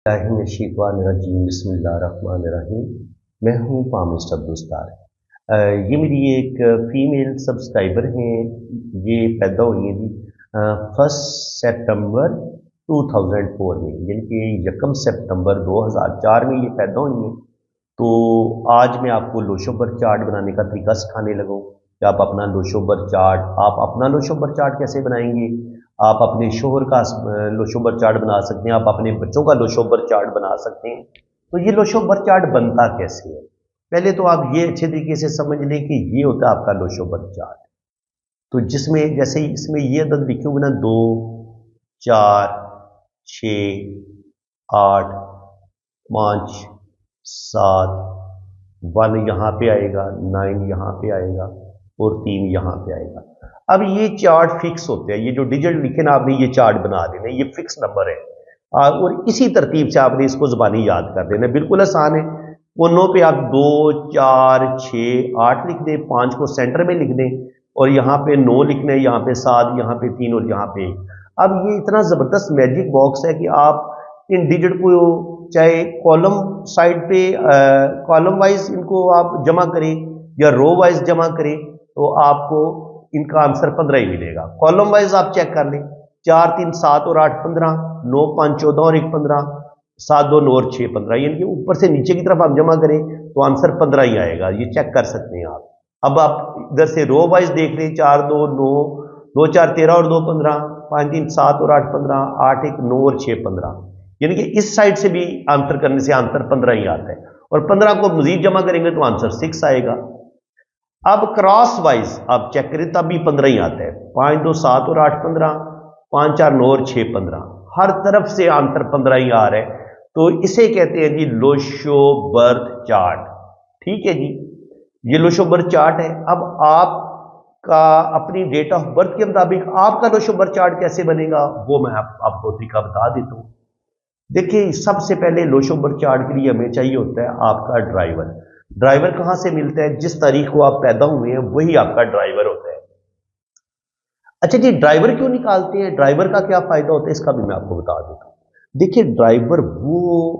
बिस्मिल्लाहिर्रहमानिर्रहीम। मैं हूँ पामिस्ट अब्दुस्तार। ये मेरी एक फ़ीमेल सब्सक्राइबर हैं। ये पैदा हुई हैं 1 सितंबर 2004 में, यानी कि 1 सितंबर 2004 में ये पैदा हुई हैं। तो आज मैं आपको लोशोबर चार्ट बनाने का तरीका सिखाने लगा हूँ कि आप अपना लोशोबर चार्ट कैसे बनाएंगे। आप अपने शोहर का लोशोबर चार्ट बना सकते हैं, आप अपने बच्चों का लोशोबर चार्ट बना सकते हैं। तो ये लोशोबर चार्ट बनता कैसे है, पहले तो आप ये अच्छे तरीके से समझ लें कि ये होता है आपका लोशोबर चार्ट। तो जिसमें जैसे इसमें ये अदद लिखे हुए ना 2, 4, 6, 8, 5, 7, 1 यहाँ पे आएगा, 9 यहाँ पे आएगा और 3 यहाँ पे आएगा। अब ये चार्ट फिक्स होते हैं, ये जो डिजिट लिखे ना आपने ये चार्ट बना देना, ये फिक्स नंबर है। और इसी तरतीब से आपने इसको ज़बानी याद कर देना, बिल्कुल आसान है। कोनों पे आप 2, 4, 6, 8 लिख दें, 5 को सेंटर में लिख दें और यहाँ पे 9 लिखना है, यहाँ पे 7, यहाँ पे 3 और यहाँ पे 1। अब ये इतना ज़बरदस्त मैजिक बॉक्स है कि आप इन डिजिट को चाहे कॉलम साइड पे कॉलम वाइज इनको आप जमा करें या रो वाइज जमा करें तो आपको इनका आंसर 15 ही मिलेगा। कॉलम वाइज आप चेक कर लें, 4, 3, 7 और 8 15, 9, 5, 14 और 1 15, 7, 2, 9 और 6 15, यानी कि ऊपर से नीचे की तरफ आप जमा करें तो आंसर 15 ही आएगा। ये चेक कर सकते हैं आप। अब आप इधर से रो वाइज देख लें, 4, 2, 9, 2, 4, 13 और 2 15, 5, 3, 7 और 8 15, 8, 1, 9 और 6 15, यानी कि इस साइड से भी आंसर करने से आंसर 15 ही आता है और 15 को मजीद जमा करेंगे तो आंसर 6 आएगा। अब क्रॉस वाइज आप चेक करें तब भी 15 ही आता है। 5, 2, 7 और 8 15, 5, 4, 9 और 6 15, हर तरफ से आंसर 15 ही आ रहा है। तो इसे कहते हैं जी लोशोबर चार्ट। ठीक है जी, ये लोशोबर चार्ट है। अब आपका अपनी डेट ऑफ बर्थ के मुताबिक आपका लोशोबर चार्ट कैसे बनेगा वो मैं आपको तरीका बता देता हूँ। देखिए, सबसे पहले लोशोबर चार्ट के लिए हमें चाहिए होता है आपका ड्राइवर। ड्राइवर कहां से मिलता है, जिस तारीख को आप पैदा हुए हैं वही आपका ड्राइवर होता है। अच्छा जी, ड्राइवर क्यों निकालते हैं, ड्राइवर का क्या फायदा होता है, इसका भी मैं आपको बता देता हूं। देखिए, ड्राइवर वो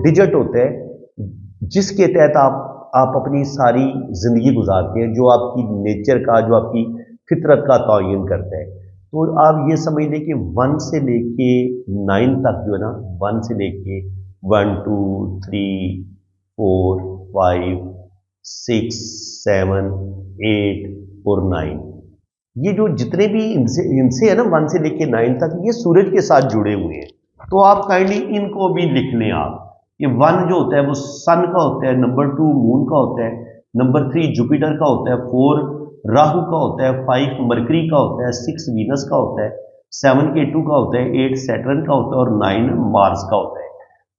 डिजिट होता है जिसके तहत आप अपनी सारी जिंदगी गुजारते हैं, जो आपकी नेचर का, जो आपकी फितरत का तयन करता है। तो आप ये समझ लें कि 1 से लेके 9 तक जो है ना, 1 से लेके 1, 2, 3, 4, 5, 6, 7, 8 और 9, ये जो जितने भी इनसे है ना 1 से लेके 9 तक, ये सूरज के साथ जुड़े हुए हैं। तो आप काइंडली इनको भी लिख लें आप। ये 1 जो होता है वो सन का होता है, नंबर 2 मून का होता है, नंबर 3 जुपिटर का होता है, 4 राहु का होता है, 5 मरकरी का होता है, 6 वीनस का होता है, 7 केतु का होता है, 8 सैटर्न का होता है और 9 मार्स का होता है।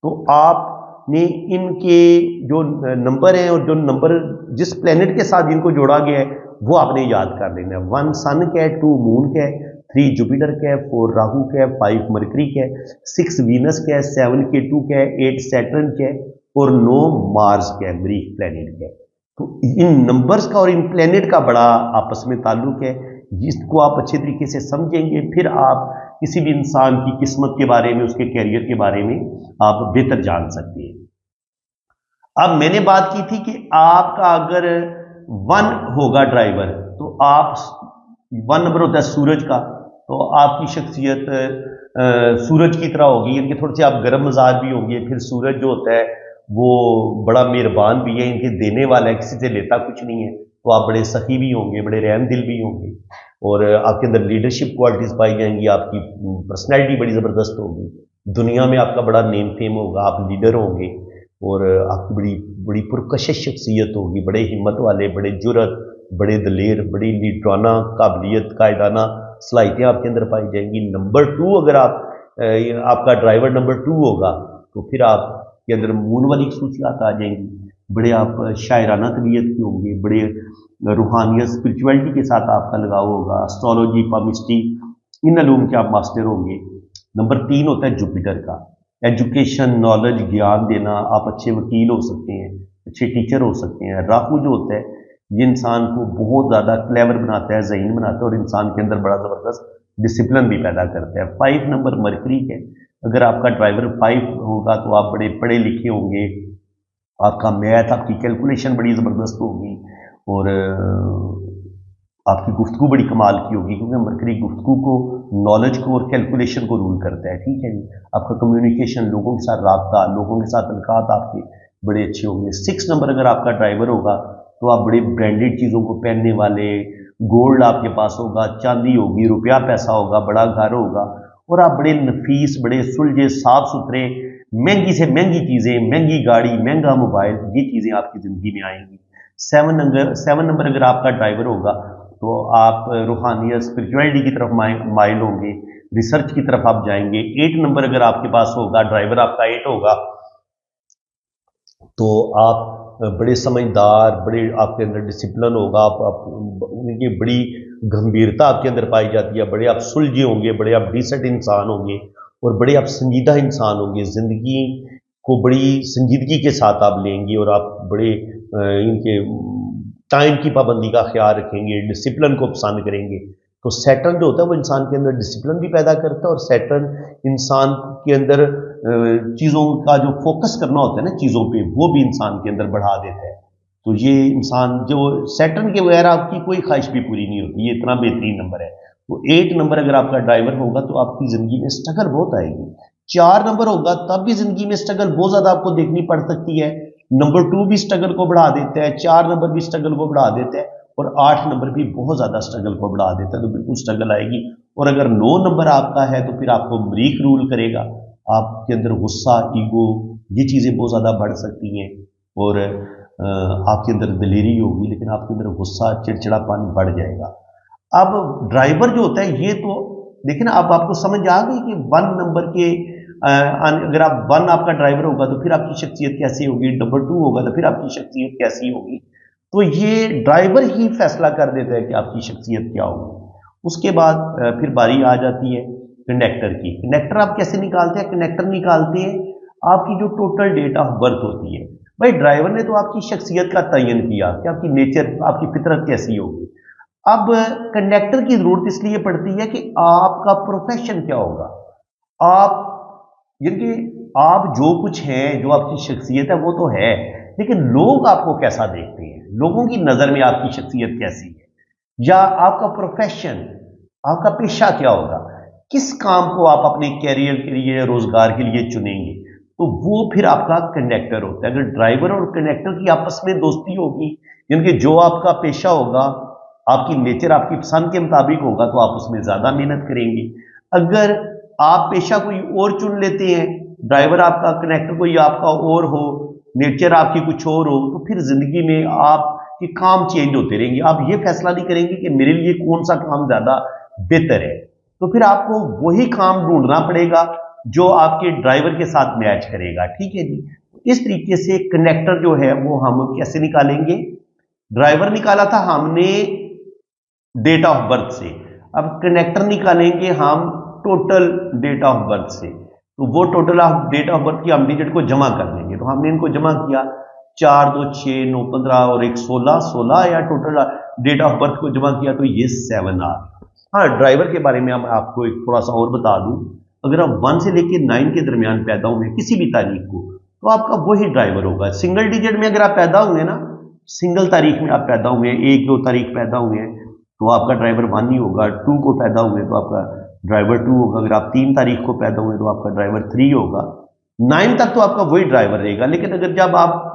तो आपने इनके जो नंबर हैं और जो नंबर जिस प्लेनेट के साथ इनको जोड़ा गया है वो आपने याद कर लेना है। 1 सन का है, 2 मून का है, 3 जुपिटर का है, 4 राहु का है, 5 मरकरी का है, 6 वीनस का है, 7 केतु का है, 8 सैटर्न का है और 9 मार्स का है, मरीख प्लेनेट का है। तो इन नंबर्स का और इन प्लेनेट का बड़ा आपस में ताल्लुक है, जिसको आप अच्छे तरीके से समझेंगे फिर आप किसी भी इंसान की किस्मत के बारे में, उसके कैरियर के बारे में आप बेहतर जान सकते हैं। अब मैंने बात की थी कि आपका अगर 1 होगा ड्राइवर तो आप 1 नंबर होता है सूरज का, तो आपकी शख्सियत सूरज की तरह होगी, यानी कि थोड़े से आप गर्म मिजाज भी होंगे। फिर सूरज जो होता है वो बड़ा मेहरबान भी है, इनके देने वाला है, किसी से लेता कुछ नहीं है। तो आप बड़े सखी भी होंगे, बड़े रहम दिल भी होंगे और आपके अंदर लीडरशिप क्वालिटीज पाई जाएंगी, आपकी पर्सनैलिटी बड़ी ज़बरदस्त होगी, दुनिया में आपका बड़ा नेम फेम होगा, आप लीडर होंगे और आपकी बड़ी बड़ी पुरकशिश शख्सियत होगी, बड़े हिम्मत वाले, बड़े जुरत, बड़े दलेर, बड़ी लीडराना काबिलियत, कायदाना सलाहियतें आपके अंदर पाई जाएंगी। नंबर 2 अगर आपका ड्राइवर नंबर 2 होगा तो फिर आपके अंदर मून वाली खसूसियात आ जाएंगी, बड़े आप शायराना तबीयत के होंगे, बड़े रूहानियत स्पिरिचुअलिटी के साथ आपका लगाव होगा, एस्ट्रोलॉजी पामिस्ट्री इन अलूम के आप मास्टर होंगे। नंबर 3 होता है जुपिटर का, एजुकेशन, नॉलेज, ज्ञान देना, आप अच्छे वकील हो सकते हैं, अच्छे टीचर हो सकते हैं। राहु जो होता है ये इंसान को बहुत ज़्यादा क्लेवर बनाता है, ज़हीन बनाता है और इंसान के अंदर बड़ा ज़बरदस्त डिसिप्लिन भी पैदा करता है। 5 नंबर मरकरी है, अगर आपका ड्राइवर 5 होगा तो आप बड़े पढ़े लिखे होंगे, आपका मैथ, आपकी कैलकुलेशन बड़ी ज़बरदस्त होगी और आपकी गुफ्तगू बड़ी कमाल की होगी, क्योंकि मरकरी गुफ्तगू को, नॉलेज को और कैलकुलेशन को रूल करता है। ठीक है जी। आपका कम्युनिकेशन, लोगों के साथ राब्ता, लोगों के साथ अलकात आपके बड़े अच्छे होंगे। 6 नंबर अगर आपका ड्राइवर होगा तो आप बड़े ब्रांडेड चीज़ों को पहनने वाले, गोल्ड आपके पास होगा, चांदी होगी, रुपया पैसा होगा, बड़ा घर होगा और आप बड़े नफीस, बड़े सुलझे, साफ सुथरे, महंगी से महंगी चीज़ें, महंगी गाड़ी, महंगा मोबाइल, ये चीज़ें आपकी ज़िंदगी में आएंगी। 7 नंबर अगर आपका ड्राइवर होगा तो आप रूहानियत, स्पिरिचुअलिटी की तरफ माइल होंगे, रिसर्च की तरफ आप जाएंगे। 8 नंबर अगर आपके पास होगा, ड्राइवर आपका 8 होगा, तो आप बड़े समझदार, बड़े, आपके अंदर डिसिप्लिन होगा, आप उनकी बड़ी गंभीरता आपके अंदर पाई जाती है, बड़े आप सुलझे होंगे, बड़े आप डिसेंट इंसान होंगे और बड़े आप संजीदा इंसान होंगे। ज़िंदगी को बड़ी संजीदगी के साथ आप लेंगे और आप बड़े इनके टाइम की पाबंदी का ख्याल रखेंगे, डिसिप्लिन को पसंद करेंगे। तो सैटर्न जो होता है वो इंसान के अंदर डिसिप्लिन भी पैदा करता है और सैटर्न इंसान के अंदर चीज़ों का जो फोकस करना होता है ना चीज़ों पे, वो भी इंसान के अंदर बढ़ा देता है। तो ये इंसान जो सैटर्न के बगैर आपकी कोई ख्वाहिश भी पूरी नहीं होती, ये इतना बेहतरीन नंबर है। तो 8 नंबर अगर आपका ड्राइवर होगा तो आपकी ज़िंदगी में स्ट्रगल बहुत आएगी। 4 नंबर होगा तब भी ज़िंदगी में स्ट्रगल बहुत ज़्यादा आपको देखनी पड़ सकती है। नंबर 2 भी स्ट्रगल को बढ़ा देता है, 4 नंबर भी स्ट्रगल को बढ़ा देता है और 8 नंबर भी बहुत ज़्यादा स्ट्रगल को बढ़ा देता है। तो बिल्कुल स्ट्रगल आएगी। और अगर 9 नंबर आपका है तो फिर आपको मरीख रूल करेगा, आपके अंदर गुस्सा, ईगो, ये चीज़ें बहुत ज़्यादा बढ़ सकती हैं और आपके अंदर दिलेरी होगी, लेकिन आपके अंदर गुस्सा, चिड़चिड़ापन बढ़ जाएगा। अब ड्राइवर जो होता है ये तो देखिए ना, अब आपको समझ आ गई कि 1 नंबर के अगर आप 1 आपका ड्राइवर होगा तो फिर आपकी शख्सियत कैसी होगी, नंबर 2 होगा तो फिर आपकी शख्सियत कैसी होगी। तो ये ड्राइवर ही फैसला कर देता है कि आपकी शख्सियत क्या होगी। उसके बाद फिर बारी आ जाती है कंडक्टर की। कंडक्टर आप कैसे निकालते हैं? कंडक्टर निकालते हैं आपकी जो टोटल डेट ऑफ बर्थ होती है। भाई ड्राइवर ने तो आपकी शख्सियत का तयन किया कि आपकी नेचर, आपकी फितरत कैसी होगी। अब कंडक्टर की जरूरत इसलिए पड़ती है कि आपका प्रोफेशन क्या होगा, आप यानी आप जो कुछ हैं, जो आपकी शख्सियत है वो तो है, लेकिन लोग आपको कैसा देखते हैं, लोगों की नज़र में आपकी शख्सियत कैसी है, या आपका प्रोफेशन, आपका पेशा क्या होगा, किस काम को आप अपने कैरियर के लिए, रोजगार के लिए चुनेंगे, तो वो फिर आपका कंडक्टर होता है। अगर ड्राइवर और कंडक्टर की आपस में दोस्ती होगी, यानी जो आपका पेशा होगा, आपकी नेचर आपकी पसंद के मुताबिक होगा, तो आप उसमें ज्यादा मेहनत करेंगे। अगर आप पेशा कोई और चुन लेते हैं, ड्राइवर आपका, कंडक्टर कोई आपका और हो, नेचर आपकी कुछ और हो, तो फिर जिंदगी में आपके काम चेंज होते रहेंगे। आप ये फैसला नहीं करेंगे कि मेरे लिए कौन सा काम ज्यादा बेहतर है, तो फिर आपको वही काम ढूंढना पड़ेगा जो आपके ड्राइवर के साथ मैच करेगा। ठीक है जी। इस तरीके से कंडक्टर जो है वो हम कैसे निकालेंगे? ड्राइवर निकाला था हमने डेट ऑफ बर्थ से, अब कंडक्टर निकालेंगे हम टोटल डेट ऑफ बर्थ से। तो वो total of date of birth की हम डिजिट को जमा कर लेंगे। तो हमने इनको जमा किया, 4, 2, 6, 9, 15 और 1, 16 या टोटल डेट ऑफ बर्थ को जमा किया तो ये 7 आ गया। हाँ, ड्राइवर के बारे में हम आपको एक थोड़ा सा और बता दूं, अगर आप 1 से लेकर 9 के दरमियान पैदा हुए किसी भी तारीख को, तो आपका वही ड्राइवर होगा। सिंगल डिजिट में अगर आप पैदा हुए ना, सिंगल तारीख में आप पैदा हुए हैं, 1, 2 तारीख पैदा हुए हैं, तो आपका ड्राइवर 1 ही होगा। 2 को पैदा हुए तो आपका ड्राइवर 2 होगा। अगर आप 3 तारीख को पैदा हुए तो आपका ड्राइवर 3 होगा। 9 तक तो आपका वही ड्राइवर रहेगा। लेकिन अगर जब आप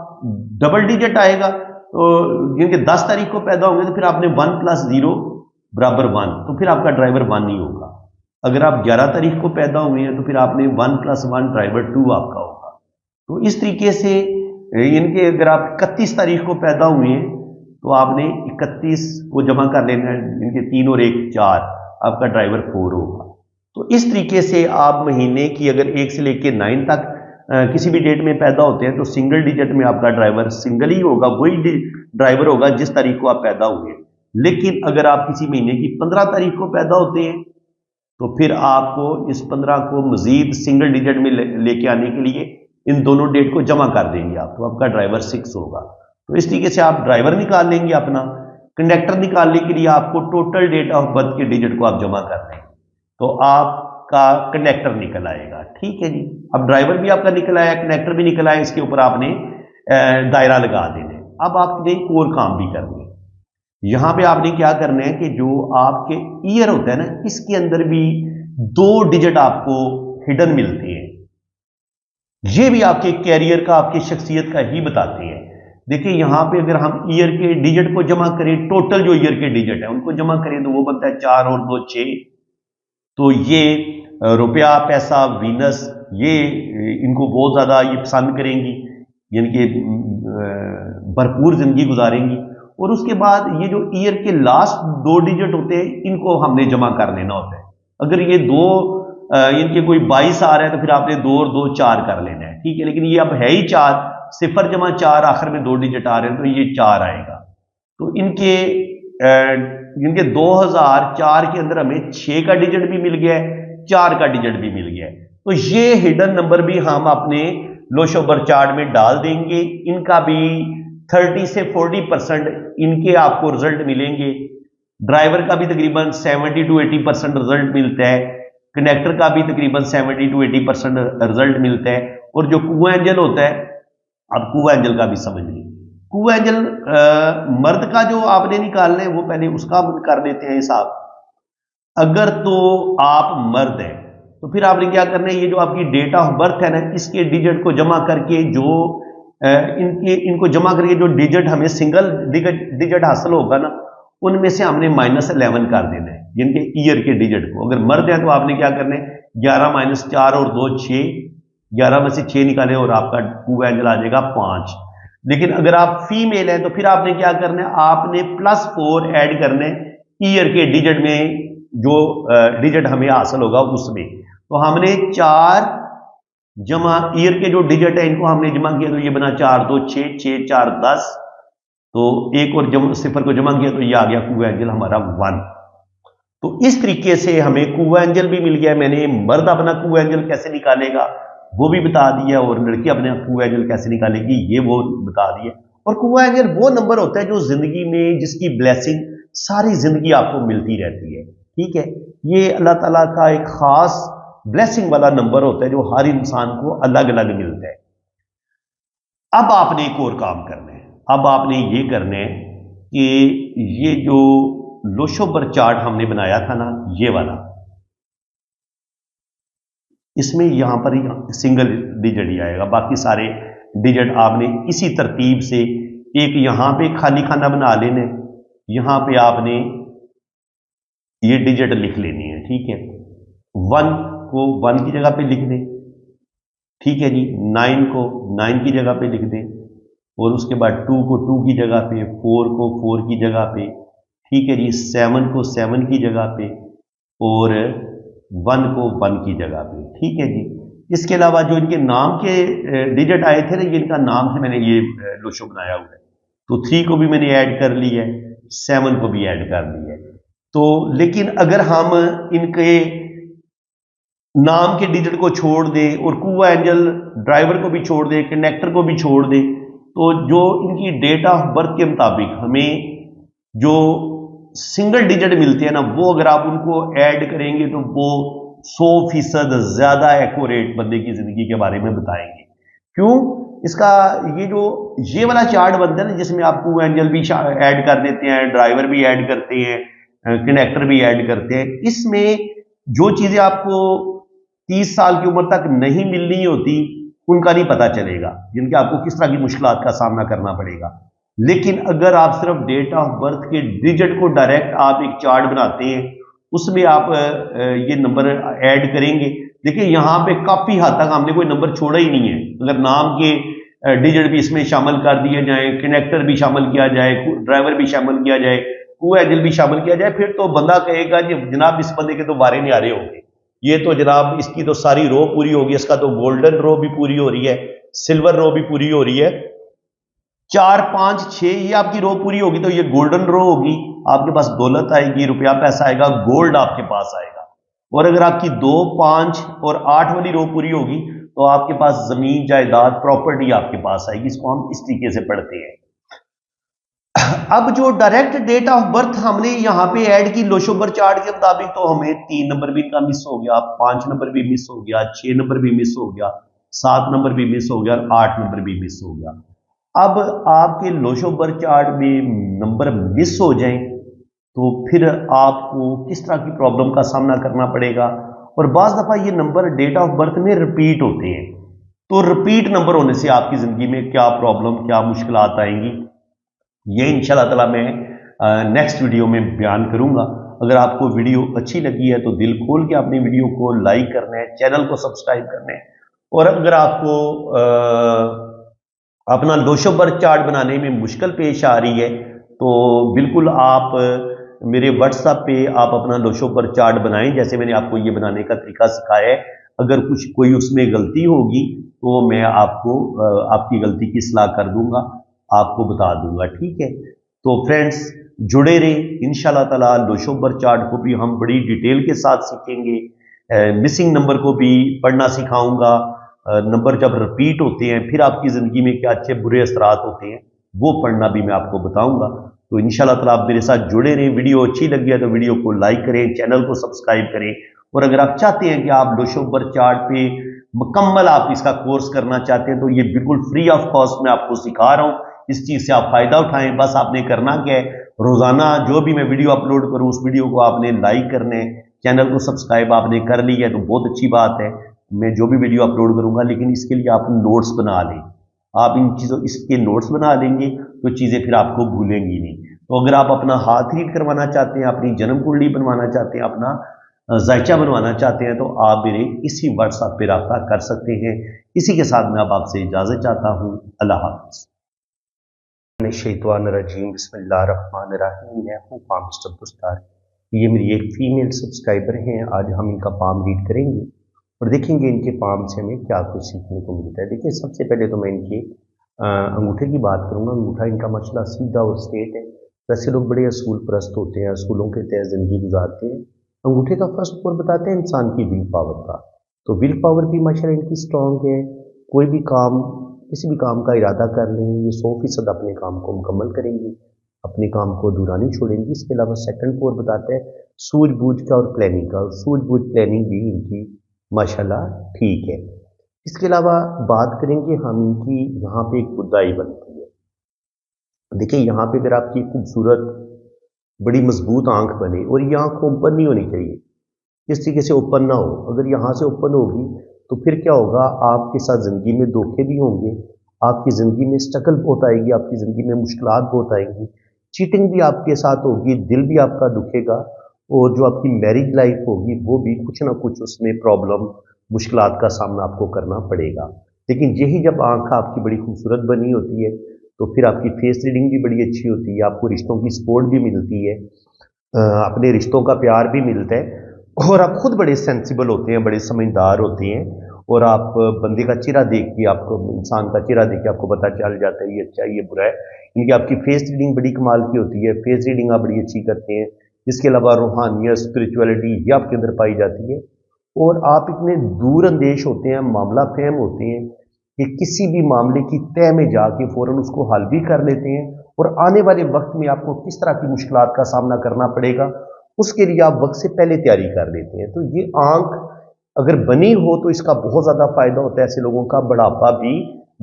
डबल डिजिट आएगा, तो क्योंकि 10 तारीख को पैदा होंगे तो फिर आपने 1 + 0 = 1, तो फिर आपका ड्राइवर 1 ही होगा। अगर आप 11 तारीख को पैदा हुए हैं तो फिर आपने 1 + 1 ड्राइवर 2 आपका होगा। तो इस तरीके से इनके अगर आप 31 तारीख को पैदा हुए हैं तो आपने 31 को जमा कर लेना है, इनके 3 और 1 4, आपका ड्राइवर 4 होगा। तो इस तरीके से आप महीने की अगर 1 से लेकर 9 तक किसी भी डेट में पैदा होते हैं तो सिंगल डिजिट में आपका ड्राइवर सिंगल ही होगा, वही ड्राइवर होगा जिस तारीख को आप पैदा हुए। लेकिन अगर आप किसी महीने की 15 तारीख को पैदा होते हैं तो फिर आपको इस 15 को मजीद सिंगल डिजिट में लेके आने के लिए इन दोनों डेट को जमा कर देंगे आप, तो आपका ड्राइवर 6 होगा। तो इस तरीके से आप ड्राइवर निकाल लेंगे अपना। कंडक्टर निकालने के लिए आपको टोटल डेट ऑफ बर्थ के डिजिट को आप जमा कर लेंगे। तो आप کا کنڈکٹر نکل آئے گا. ٹھیک ہے جی. اب ڈرائیور بھی آپ کا نکل آیا, کنڈکٹر بھی نکل آیا, اس کے اوپر آپ نے دائرہ لگا دینا. اب آپ نے ایک اور کام بھی کرنا ہے. یہاں پہ آپ نے کیا کرنا ہے کہ جو آپ کے ایئر ہوتا ہے نا, اس کے اندر بھی 2 ڈیجٹ آپ کو ہڈن ملتے ہیں. یہ بھی آپ کے کیریئر کا, آپ کی شخصیت کا ہی بتاتے ہیں. دیکھیں یہاں پہ اگر ہم ایئر کے ڈیجٹ کو جمع کریں, ٹوٹل جو ایئر کے ڈیجٹ ہیں ان کو جمع کریں تو وہ بنتا ہے 4 اور 2 6. تو یہ روپیہ, پیسہ, وینس, یہ ان کو بہت زیادہ یہ پسند کریں گی, یعنی کہ بھرپور زندگی گزاریں گی. اور اس کے بعد یہ جو ایئر کے لاسٹ 2 ڈیجٹ ہوتے ہیں ان کو ہم نے جمع کر لینا ہوتا ہے. اگر یہ 2 ان کے کوئی 22 آ رہا ہے تو پھر آپ نے 2 اور 2 4 کر لینا ہے. ٹھیک ہے. لیکن یہ اب ہے ہی 4, 0 جمع 4, آخر میں 2 ڈیجٹ آ رہے ہیں تو یہ 4 آئے گا. تو ان کے 2004 کے اندر ہمیں 6 کا ڈیجٹ بھی مل گیا ہے, 4 کا ڈیجٹ بھی مل گیا ہے. تو یہ ہڈن نمبر بھی ہم اپنے لو شو بر چارٹ میں ڈال دیں گے. ان کا بھی 30 سے 40% ان کے آپ کو رزلٹ ملیں گے. ڈرائیور کا بھی تقریباً 70 to 80% رزلٹ ملتا ہے. کنڈکٹر کا بھی تقریباً 70 to 80% رزلٹ ملتا ہے. اور جو کو اینجل ہوتا ہے, اب کو اینجل کا بھی سمجھ لیں. کو اینجل مرد کا جو آپ نے نکالنا ہے وہ پہلے اس کا کر لیتے ہیں حساب. اگر تو آپ مرد ہیں تو پھر آپ نے کیا کرنا ہے, یہ جو آپ کی ڈیٹ آف برتھ ہے نا, اس کے ڈیجٹ کو جمع کر کے جو ان کو جمع کر کے جو ڈیجٹ ہمیں سنگل ڈیجٹ حاصل ہوگا نا, ان میں سے ہم نے -11 کر دینا ہے جن کے ایئر کے ڈیجٹ کو. اگر مرد ہیں تو آپ نے کیا کرنا ہے, 11 - 4 اور 2 6, 11 میں سے 6 نکالیں اور آپ کا کو اینجل آ جائے گا 5. لیکن اگر آپ فیمیل ہیں تو پھر آپ نے کیا کرنا ہے, آپ نے +4 ایڈ کرنا ہے ایئر کے ڈیجٹ میں, جو ڈیجٹ ہمیں حاصل ہوگا اس میں. تو ہم نے 4 جمع ایئر کے جو ڈیجٹ ہے ان کو ہم نے جمع کیا تو یہ بنا 4 2 6 6 4 10. تو ایک اور 0 کو جمع کیا تو یہ آ گیا کو اینجل ہمارا 1. تو اس طریقے سے ہمیں کو اینجل بھی مل گیا. میں نے مرد اپنا کو اینجل کیسے نکالے گا وہ بھی بتا دیا, اور لڑکی اپنے کو اینجل کیسے نکالے گی یہ وہ بتا دیا. اور کو اینجل وہ نمبر ہوتا ہے جو زندگی میں جس کی بلیسنگ ساری زندگی آپ کو ملتی رہتی ہے. ٹھیک ہے. یہ اللہ تعالیٰ کا ایک خاص بلیسنگ والا نمبر ہوتا ہے جو ہر انسان کو الگ الگ ملتا ہے. اب آپ نے ایک اور کام کرنا ہے. اب آپ نے یہ کرنا ہے کہ یہ جو لوشو بر چارٹ ہم نے بنایا تھا نا, یہ والا, اس میں یہاں پر سنگل ڈیجٹ ہی آئے گا. باقی سارے ڈیجٹ آپ نے اسی ترتیب سے, ایک یہاں پہ خالی خانہ بنا لینا ہے, یہاں پہ آپ نے یہ ڈیجٹ لکھ لینی ہے. ٹھیک ہے. 1 کو 1 کی جگہ پہ لکھ دیں. ٹھیک ہے جی. 9 کو 9 کی جگہ پہ لکھ دیں, اور اس کے بعد 2 کو 2 کی جگہ پہ, 4 کو 4 کی جگہ پہ. ٹھیک ہے جی. 7 کو 7 کی جگہ پہ, اور 1 کو 1 کی جگہ پہ. ٹھیک ہے جی. اس کے علاوہ جو ان کے نام کے ڈیجٹ آئے تھے نا, یہ ان کا نام سے میں نے یہ لوشو بنایا ہوا ہے. تو 3 کو بھی میں نے ایڈ کر لی ہے, 7 کو بھی ایڈ کر لی ہے. تو لیکن اگر ہم ان کے نام کے ڈیجٹ کو چھوڑ دیں اور کو اینجل ڈرائیور کو بھی چھوڑ دیں, کنڈکٹر کو بھی چھوڑ دیں, تو جو ان کی ڈیٹ آف برتھ کے مطابق ہمیں جو سنگل ڈیجٹ ملتے ہیں نا, وہ اگر آپ ان کو ایڈ کریں گے تو وہ 100% زیادہ ایکوریٹ بندے کی زندگی کے بارے میں بتائیں گے. کیوں؟ اس کا یہ والا چارٹ بنتا ہے نا, جس میں آپ کو اینجل بھی ایڈ کر دیتے ہیں, ڈرائیور بھی ایڈ کرتے ہیں, کنڈکٹر بھی ایڈ کرتے ہیں. اس میں جو چیزیں آپ کو 30 سال کی عمر تک نہیں ملنی ہوتی ان کا نہیں پتا چلے گا, جن کے آپ کو کس طرح کی مشکلات کا سامنا کرنا پڑے گا. لیکن اگر آپ صرف ڈیٹ آف برتھ کے ڈیجٹ کو ڈائریکٹ آپ ایک چارٹ بناتے ہیں, اس میں آپ یہ نمبر ایڈ کریں گے. دیکھیں یہاں پہ کافی حد تک ہم نے کوئی نمبر چھوڑا ہی نہیں ہے. اگر نام کے ڈیجٹ بھی اس میں شامل کر دیے جائیں, کنیکٹر بھی شامل کیا جائے, ڈرائیور بھی شامل کیا جائے, کو اینجل بھی شامل کیا جائے, پھر تو بندہ کہے گا کہ جناب اس بندے کے تو بارے نیارے ہوں گے, یہ تو جناب اس کی تو ساری رو پوری ہوگی, اس کا تو گولڈن رو بھی پوری ہو رہی ہے, سلور رو بھی پوری ہو رہی ہے, 4 5 6 یہ آپ کی رو پوری ہوگی تو یہ گولڈن رو ہوگی. آپ کے پاس دولت آئے گی, روپیہ پیسہ آئے گا, گولڈ آپ کے پاس آئے گا. اور اگر آپ کی 2 5 اور 8 والی رو پوری ہوگی تو آپ کے پاس زمین, جائیداد, پراپرٹی آپ کے پاس آئے گی. اس کو ہم اس طریقے سے پڑھتے ہیں. अब जो डायरेक्ट डेट ऑफ बर्थ हमने यहाँ पे ऐड की लोशोबर चार्ट के मुताबिक, तो हमें 3 नंबर भी इनका मिस हो गया, 5 नंबर भी मिस हो गया, 6 नंबर भी मिस हो गया, 7 नंबर भी मिस हो गया और 8 नंबर भी मिस हो गया। अब आपके लोशोबर चार्ट में नंबर मिस हो जाएं तो फिर आपको किस तरह की प्रॉब्लम का सामना करना पड़ेगा। और बाज़ दफ़ा ये नंबर डेट ऑफ बर्थ में रिपीट होते हैं, तो रिपीट नंबर होने से आपकी ज़िंदगी में क्या प्रॉब्लम, क्या मुश्किलात आएंगी, ये इंशाल्लाह ताला मैं नेक्स्ट वीडियो में बयान करूंगा। अगर आपको वीडियो अच्छी लगी है तो दिल खोल के अपनी वीडियो को लाइक करना है, चैनल को सब्सक्राइब करना है। और अगर आपको अपना लोशोबर चार्ट बनाने में मुश्किल पेश आ रही है तो बिल्कुल आप मेरे व्हाट्सएप पे आप अपना लोशोबर चार्ट बनाएं, जैसे मैंने आपको ये बनाने का तरीका सिखाया है। अगर कुछ कोई उसमें गलती होगी तो मैं आपको आपकी गलती की इस्लाह कर दूंगा, आपको बता दूंगा, ठीक है। तो फ्रेंड्स जुड़े रहें, इंशाल्लाह ताला लोशोबर चार्ट को भी हम बड़ी डिटेल के साथ सीखेंगे। मिसिंग नंबर को भी पढ़ना सिखाऊंगा। नंबर जब रिपीट होते हैं फिर आपकी ज़िंदगी में क्या अच्छे बुरे असरात होते हैं वो पढ़ना भी मैं आपको बताऊंगा। तो इंशाल्लाह ताला आप मेरे साथ जुड़े रहें। वीडियो अच्छी लगी है तो वीडियो को लाइक करें, चैनल को सब्सक्राइब करें। और अगर आप चाहते हैं कि आप लोशोबर चार्ट पे मुकम्मल आप इसका कोर्स करना चाहते हैं तो ये बिल्कुल फ्री ऑफ कॉस्ट मैं आपको सिखा रहा हूँ। इस चीज़ से आप फ़ायदा उठाएं। बस आपने करना क्या है, रोज़ाना जो भी मैं वीडियो अपलोड करूँ उस वीडियो को आपने लाइक करना है, चैनल को सब्सक्राइब आपने कर लिया है तो बहुत अच्छी बात है। मैं जो भी वीडियो अपलोड करूँगा, लेकिन इसके लिए आप नोट्स बना लें। आप इन चीज़ों इसके नोट्स बना लेंगे तो चीज़ें फिर आपको भूलेंगी नहीं। तो अगर आप अपना हाथ रीड करवाना चाहते हैं, अपनी जन्म कुंडली बनवाना चाहते हैं, अपना जायचा बनवाना चाहते हैं, तो आप मेरे इसी व्हाट्सएप पे रब्ता कर सकते हैं। इसी के साथ मैं अब आपसे इजाज़त चाहता हूँ। अल्लाह हाफ़िज़। शैतानिर्रजीम, बिस्मिल्लाहिर्रहमानिर्रहीम। मैं हूँ पाम मिस्टर बुस्तार। ये मेरी एक फ़ीमेल सब्सक्राइबर हैं। आज हम इनका पाम रीड करेंगे और देखेंगे इनके पाम से हमें क्या कुछ सीखने को मिलता है। देखिए, सबसे पहले तो मैं इनके अंगूठे की बात करूँगा। अंगूठा इनका माशाल्लाह सीधा और स्ट्रेट है। वैसे लोग बड़े असूल परस्त होते हैं, असूलों के तहत ज़िंदगी गुजारते हैं। अंगूठे का फर्स्ट नंबर बताते हैं इंसान की विल पावर का, तो विल पावर भी माशाल्लाह इनकी स्ट्रॉन्ग है। कोई भी काम, किसी भी काम का इरादा कर लें, ये 100% अपने काम को मुकम्मल करेंगी, अपने काम को अधूरा नहीं छोड़ेंगी। इसके अलावा सेकंड पावर बताते हैं सूझबूझ का और प्लानिंग का। सूझबूझ प्लानिंग भी इनकी माशाल्लाह ठीक है। इसके अलावा बात करेंगे हम इनकी, यहाँ पे एक बुदाई बनती है। देखिए, यहाँ पे अगर आपकी खूबसूरत बड़ी मजबूत आंख बने और ये आंख ओपन नहीं होनी चाहिए, इस तरीके से ओपन ना हो। अगर यहाँ से ओपन होगी तो फिर क्या होगा, आपके साथ ज़िंदगी में धोखे भी होंगे, आपकी ज़िंदगी में स्ट्रगल बहुत आएगी, आपकी ज़िंदगी में मुश्किलात बहुत आएंगी, चीटिंग भी आपके साथ होगी, दिल भी आपका दुखेगा। और जो आपकी मैरिज लाइफ होगी वो भी कुछ ना कुछ उसमें प्रॉब्लम, मुश्किलात का सामना आपको करना पड़ेगा। लेकिन यही जब आंख आपकी बड़ी खूबसूरत बनी होती है तो फिर आपकी फेस रीडिंग भी बड़ी अच्छी होती है, आपको रिश्तों की सपोर्ट भी मिलती है, अपने रिश्तों का प्यार भी मिलता है। और आप खुद बड़े सेंसिबल होते हैं, बड़े समझदार होते हैं। और आप बंदे का चेहरा देख के, आपको इंसान का चेहरा देख के आपको पता चल जाता है ये अच्छा है ये बुरा है। इनकी आपकी फेस रीडिंग बड़ी कमाल की होती है, फेस रीडिंग आप बड़ी अच्छी करते हैं। इसके अलावा रूहानियत, स्पिरिचुअलिटी ये आपके अंदर पाई जाती है। और आप इतने दूर अंदेश होते हैं, मामला फहम होते हैं कि किसी भी मामले की तह में जाके फ़ौरन उसको हल भी कर लेते हैं। और आने वाले वक्त में आपको किस तरह की मुश्किलात का सामना करना पड़ेगा उसके लिए आप वक्त से पहले तैयारी कर लेते हैं। तो ये आंख अगर बनी हो तो इसका बहुत ज़्यादा फायदा होता है। ऐसे लोगों का बुढ़ापा भी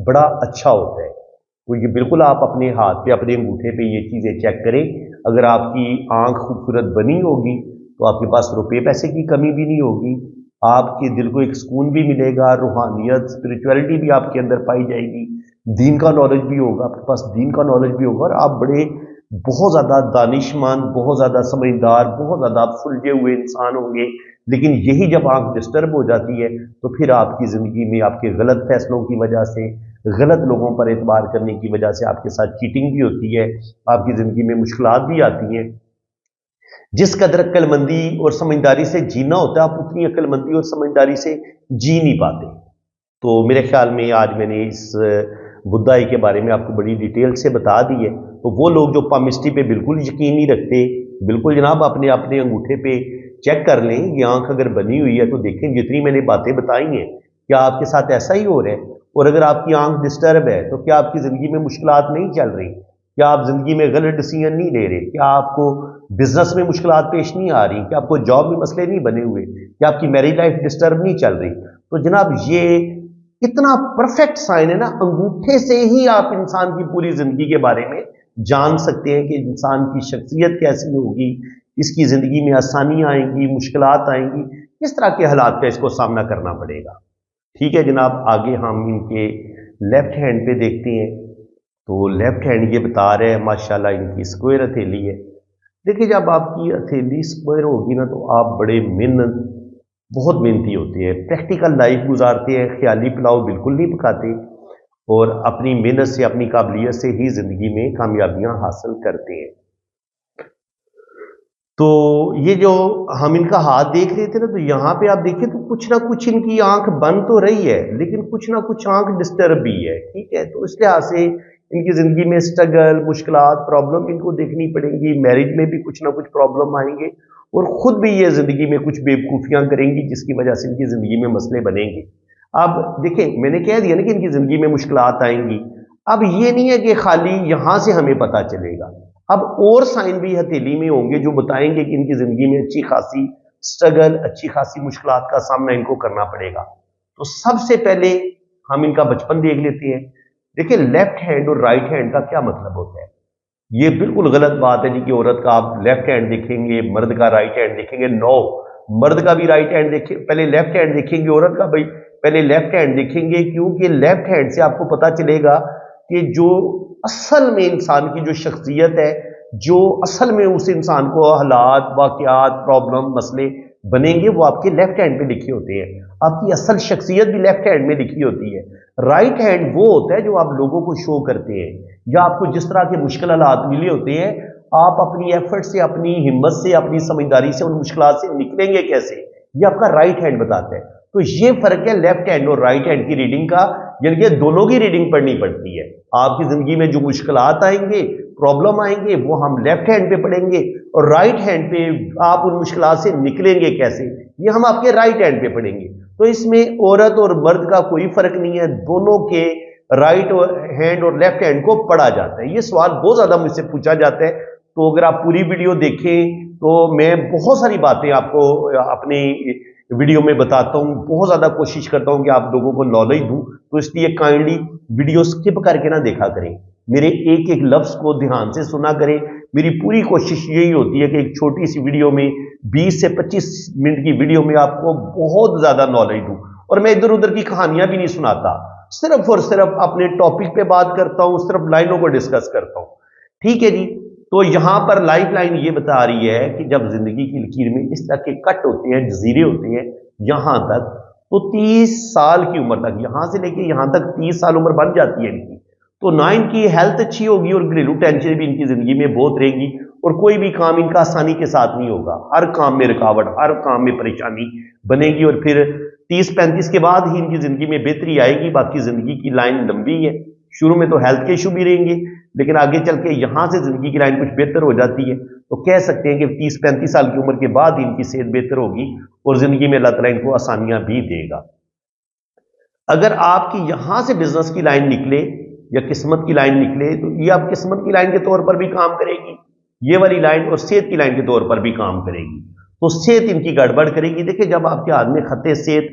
बड़ा अच्छा होता है। तो ये बिल्कुल आप अपने हाथ पे, अपने अंगूठे पे ये चीज़ें चेक करें। अगर आपकी आंख खूबसूरत बनी होगी तो आपके पास रुपये पैसे की कमी भी नहीं होगी, आपके दिल को एक सुकून भी मिलेगा, रूहानियत, स्पिरिचुअलिटी भी आपके अंदर पाई जाएगी, दीन का नॉलेज भी होगा, आपके पास दीन का नॉलेज भी होगा। और आप बड़े बहुत ज़्यादा दानिशमंद, बहुत ज़्यादा समझदार, बहुत ज़्यादा आप सुलझे हुए इंसान होंगे। लेकिन यही जब आंख डिस्टर्ब हो जाती है तो फिर आपकी ज़िंदगी में आपके गलत फैसलों की वजह से, गलत लोगों पर एतबार करने की वजह से आपके साथ चीटिंग भी होती है, आपकी ज़िंदगी में मुश्किलात भी आती हैं। जिस कदर अक्लमंदी और समझदारी से जीना होता है, आप उतनी अक्लमंदी और समझदारी से जी नहीं पाते। तो मेरे ख्याल में आज मैंने इस बुदाई के बारे में आपको बड़ी डिटेल से बता दी है। तो वो लोग जो पामिस्ट्री पे बिल्कुल यकीन नहीं रखते, बिल्कुल जनाब अपने अपने अंगूठे पे चेक कर लें, ये आंख अगर बनी हुई है तो देखें जितनी मैंने बातें बताई हैं क्या आपके साथ ऐसा ही हो रहा है। और अगर आपकी आंख डिस्टर्ब है तो क्या आपकी ज़िंदगी में मुश्किलात नहीं चल रही। क्या आप ज़िंदगी में गलत डिसीजन नहीं ले रहे? क्या आपको बिजनेस में मुश्किलात पेश नहीं आ रही? क्या आपको जॉब में मसले नहीं बने हुए? क्या आपकी मैरिज लाइफ डिस्टर्ब नहीं चल रही? तो जनाब ये कितना परफेक्ट साइन है ना, अंगूठे से ही आप इंसान की पूरी जिंदगी के बारे में जान सकते हैं कि इंसान की शख्सियत कैसी होगी, इसकी जिंदगी में आसानियां आएंगी, मुश्किलात आएंगी, किस तरह के हालात का इसको सामना करना पड़ेगा। ठीक है जनाब, आगे हम इनके लेफ्ट हैंड पे देखते हैं। तो लेफ्ट हैंड ये बता रहे हैं माशाल्लाह इनकी स्क्वायर हथेली है। देखिए जब आपकी हथेली स्क्वायर होगी ना, तो आप बड़े बहुत मेहनती होते हैं, प्रैक्टिकल लाइफ गुजारते हैं, ख्याली पुलाव बिल्कुल नहीं पकाते और अपनी मेहनत से, अपनी काबिलियत से ही जिंदगी में कामयाबियां हासिल करते हैं। तो ये जो हम इनका हाथ देख रहे थे ना, तो यहाँ पे आप देखिए तो कुछ ना कुछ इनकी आंख बन तो रही है, लेकिन कुछ ना कुछ आंख डिस्टर्ब भी है। ठीक है, तो इस लिहाज से इनकी जिंदगी में स्ट्रगल, मुश्किलात, प्रॉब्लम इनको देखनी पड़ेंगी। मैरिज में भी कुछ ना कुछ प्रॉब्लम आएंगे और खुद भी ये जिंदगी में कुछ बेवकूफियां करेंगी, जिसकी वजह से इनकी जिंदगी में मसले बनेंगे। अब देखें, मैंने कह दिया ना कि इनकी जिंदगी में मुश्किलात आएंगी। अब ये नहीं है कि खाली यहां से हमें पता चलेगा, अब और साइन भी हथेली में होंगे जो बताएंगे कि इनकी जिंदगी में अच्छी खासी स्ट्रगल, अच्छी खासी मुश्किलात का सामना इनको करना पड़ेगा। तो सबसे पहले हम इनका बचपन देख लेते हैं। देखिए लेफ्ट हैंड और राइट हैंड का क्या मतलब होता है। ये बिल्कुल गलत बात है जी कि औरत का आप लेफ्ट हैंड देखेंगे, मर्द का राइट हैंड देखेंगे। नो, मर्द का भी राइट हैंड देखें, पहले लेफ्ट हैंड देखेंगे, औरत का भाई पहले लेफ्ट हैंड देखेंगे, क्योंकि लेफ्ट हैंड से आपको पता चलेगा कि जो असल में इंसान की जो शख्सियत है, जो असल में उस इंसान को हालात, वाकयात, प्रॉब्लम, मसले बनेंगे, वो आपके लेफ्ट हैंड पे लिखे होते हैं। आपकी असल शख्सियत भी लेफ्ट हैंड में लिखी होती है। राइट हैंड वो होता है जो आप लोगों को शो करते हैं, या आपको जिस तरह के मुश्किल हालात मिले होते हैं, आप अपनी एफर्ट से, अपनी हिम्मत से, अपनी समझदारी से उन मुश्किलात से निकलेंगे कैसे, ये आपका राइट हैंड बताता है। तो ये फर्क है लेफ्ट हैंड और राइट हैंड की रीडिंग का, यानी कि दोनों की रीडिंग पढ़नी पड़ती है। आपकी जिंदगी में जो मुश्किलात आएंगे, प्रॉब्लम आएंगे, वो हम लेफ्ट हैंड पे पढ़ेंगे, और राइट हैंड पे आप उन मुश्किलात से निकलेंगे कैसे, ये हम आपके राइट हैंड पे पढ़ेंगे। तो इसमें औरत और मर्द का कोई फर्क नहीं है, दोनों के राइट हैंड और लेफ्ट हैंड को पढ़ा जाता है। ये सवाल बहुत ज्यादा मुझसे पूछा जाता है, तो अगर आप पूरी वीडियो देखें तो मैं बहुत सारी बातें आपको अपनी वीडियो में बताता हूं, बहुत ज्यादा कोशिश करता हूं कि आप लोगों को नॉलेज दूं, तो इसलिए काइंडली वीडियो स्किप करके ना देखा करें, मेरे एक एक लफ्ज को ध्यान से सुना करें। मेरी पूरी कोशिश यही होती है कि एक छोटी सी वीडियो में 20 से 25 मिनट की वीडियो में आपको बहुत ज्यादा नॉलेज दूं, और मैं इधर उधर की कहानियां भी नहीं सुनाता, सिर्फ और सिर्फ अपने टॉपिक पे बात करता हूं, सिर्फ लाइनों को डिस्कस करता हूं। ठीक है जी, तो यहां पर लाइफ लाइन ये बता रही है कि जब जिंदगी की लकीर में इस तरह के कट होते हैं, जजीरे होते हैं यहां तक, तो 30 साल की उम्र तक, यहां से लेके यहां तक 30 साल उम्र बन जाती है इनकी, तो ना इनकी हेल्थ अच्छी होगी और घरेलू टेंशन भी इनकी जिंदगी में बहुत रहेगी, और कोई भी काम इनका आसानी के साथ नहीं होगा, हर काम में रुकावट, हर काम में परेशानी बनेगी, और फिर 30-35 के बाद ही इनकी जिंदगी में बेहतरी आएगी। बाकी जिंदगी की लाइन लंबी है, शुरू में तो हेल्थ के इशू भी रहेंगे, लेकिन आगे चल के यहां से जिंदगी की लाइन कुछ बेहतर हो जाती है, तो कह सकते हैं कि 30-35 साल की उम्र के बाद इनकी सेहत बेहतर होगी और जिंदगी में अल्लाह ताला इनको आसानियां भी देगा। अगर आपकी यहां से बिजनेस की लाइन निकले या किस्मत की लाइन निकले, तो ये आप किस्मत की लाइन के तौर पर भी काम करेगी, ये वाली लाइन, और सेहत की लाइन के तौर पर भी काम करेगी। तो सेहत इनकी गड़बड़ करेगी। देखिए जब आपके हाथ में खते सेहत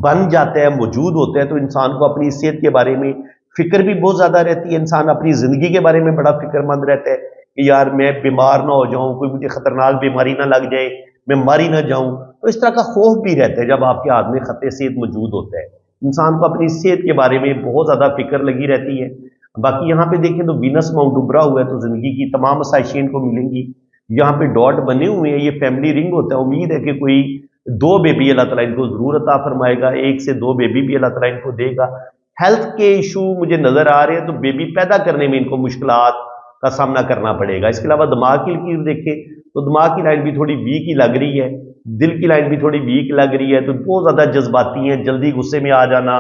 बन जाता है, मौजूद होता है, तो इंसान को अपनी सेहत के बारे में फिक्र भी बहुत ज्यादा रहती है, इंसान अपनी जिंदगी के बारे में बड़ा फिक्रमंद रहता है कि यार मैं बीमार ना हो जाऊं, कोई मुझे खतरनाक बीमारी ना लग जाए, मैं मारी ना जाऊं। तो इस तरह का खौफ भी रहता है जब आपके हाथ में खते सेहत मौजूद होता है, इंसान को अपनी सेहत के बारे में बहुत ज्यादा फिक्र लगी रहती है। बाकी यहाँ पे देखें तो वीनस माउंट उभरा हुआ है, तो जिंदगी की तमाम आसाइशें को मिलेंगी। यहाँ पे डॉट बने हुए हैं, ये फैमिली रिंग होता है। उम्मीद है कि कोई 2 बेबी अल्लाह ताला इनको जरूर अता फरमाएगा, 1 से 2 बेबी भी अल्लाह ताला इनको देगा। हेल्थ के इशू मुझे नजर आ रहे हैं, तो बेबी पैदा करने में इनको मुश्किलात का सामना करना पड़ेगा। इसके अलावा दिमाग की लकीर देखें तो दिमाग की लाइन भी थोड़ी वीक ही लग रही है, दिल की लाइन भी थोड़ी वीक लग रही है, तो बहुत ज्यादा जज्बाती हैं, जल्दी गुस्से में आ जाना,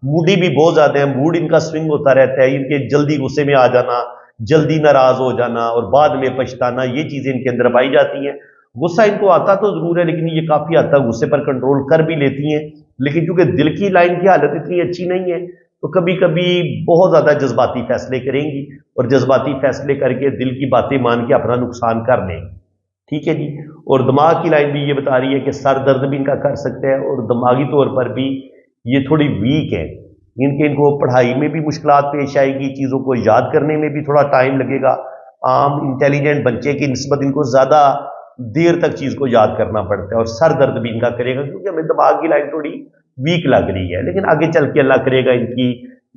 मूडी भी बहुत ज्यादा है, मूड इनका स्विंग होता रहता है, इनके जल्दी गुस्से में आ जाना, जल्दी नाराज हो जाना और बाद में पछताना, ये चीजें इनके अंदर पाई जाती हैं। गुस्सा इनको आता तो जरूर है, लेकिन ये काफी हद तक गुस्से पर कंट्रोल कर भी लेती हैं, लेकिन चूंकि दिल की लाइन की हालत इतनी अच्छी नहीं है, तो कभी कभी बहुत ज़्यादा जज्बाती फैसले करेंगी और जज्बाती फैसले करके दिल की बातें मान के अपना नुकसान कर लेंगी। ठीक है जी। और दिमाग की लाइन भी ये बता रही है कि सर दर्द भी इनका कर सकते हैं और दिमागी तौर पर भी ये थोड़ी वीक है। इनको पढ़ाई में भी मुश्किलात पेश आएगी, चीज़ों को याद करने में भी थोड़ा टाइम लगेगा। आम इंटेलिजेंट बच्चे की निस्बत इनको ज़्यादा देर तक चीज़ को याद करना पड़ता है और सर दर्द भी इनका करेगा क्योंकि हमें दिमाग की लाइन थोड़ी वीक लग रही है। लेकिन आगे चल के अल्लाह करेगा इनकी